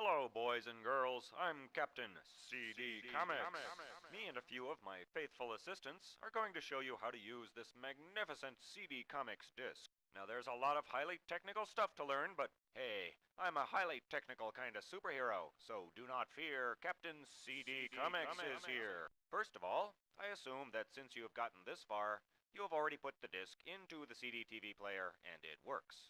Hello, boys and girls. I'm Captain CD Comics. Me and a few of my faithful assistants are going to show you how to use this magnificent CD Comics disc. Now, there's a lot of highly technical stuff to learn, but hey, I'm a highly technical kind of superhero, so do not fear, Captain CD Comics is here. First of all, I assume that since you have gotten this far, you have already put the disc into the CDTV player and it works.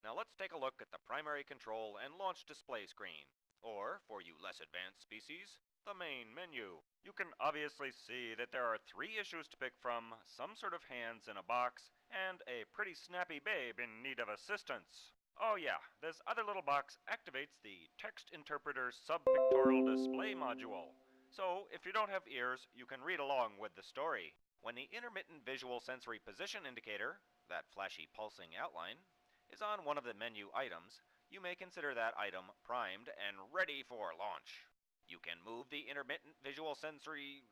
Now let's take a look at the primary control and launch display screen, or, for you less advanced species, the main menu. You can obviously see that there are three issues to pick from, some sort of hands in a box, and a pretty snappy babe in need of assistance. Oh yeah, this other little box activates the text interpreter subpictorial display module. So if you don't have ears, you can read along with the story. When the intermittent visual sensory position indicator, that flashy pulsing outline, is on one of the menu items, you may consider that item primed and ready for launch. You can move the intermittent visual sensory,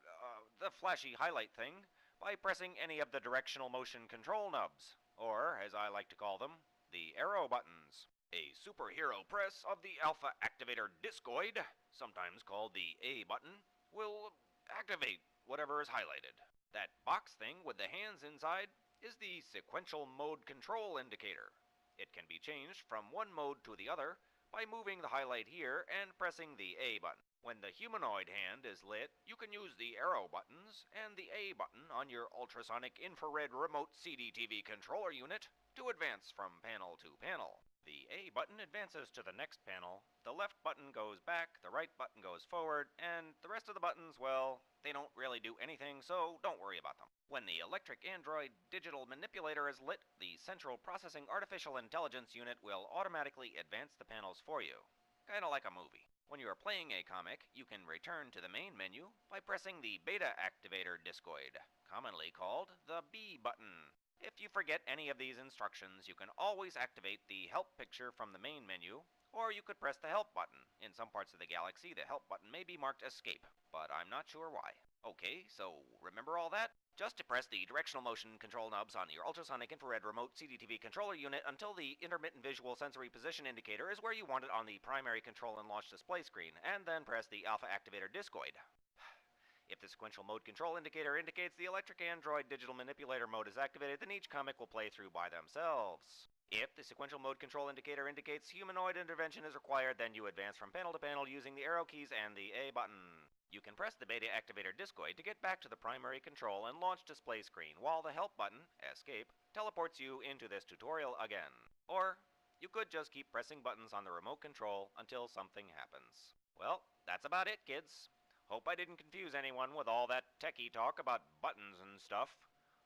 the flashy highlight thing, by pressing any of the directional motion control nubs, or, as I like to call them, the arrow buttons. A superhero press of the alpha activator discoid, sometimes called the A button, will activate whatever is highlighted. That box thing with the hands inside is the sequential mode control indicator. It can be changed from one mode to the other by moving the highlight here and pressing the A button. When the humanoid hand is lit, you can use the arrow buttons and the A button on your ultrasonic infrared remote CDTV controller unit to advance from panel to panel. The A button advances to the next panel, the left button goes back, the right button goes forward, and the rest of the buttons, well, they don't really do anything, so don't worry about them. When the electric android digital manipulator is lit, the central processing artificial intelligence unit will automatically advance the panels for you. Kinda like a movie. When you are playing a comic, you can return to the main menu by pressing the beta activator discoid, commonly called the B button. If you forget any of these instructions, you can always activate the help picture from the main menu, or you could press the help button. In some parts of the galaxy, the help button may be marked escape, but I'm not sure why. Okay, so remember all that? Just to press the directional motion control nubs on your ultrasonic infrared remote CDTV controller unit until the intermittent visual sensory position indicator is where you want it on the primary control and launch display screen, and then press the alpha activator discoid. If the sequential mode control indicator indicates the electric android digital manipulator mode is activated, then each comic will play through by themselves. If the sequential mode control indicator indicates humanoid intervention is required, then you advance from panel to panel using the arrow keys and the A button. You can press the beta activator discoid to get back to the primary control and launch display screen, while the help button, escape, teleports you into this tutorial again. Or, you could just keep pressing buttons on the remote control until something happens. Well, that's about it, kids. Hope I didn't confuse anyone with all that techie talk about buttons and stuff.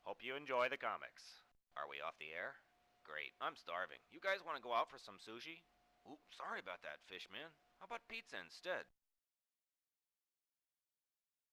Hope you enjoy the comics. Are we off the air? Great, I'm starving. You guys want to go out for some sushi? Oops, sorry about that, fish man. How about pizza instead?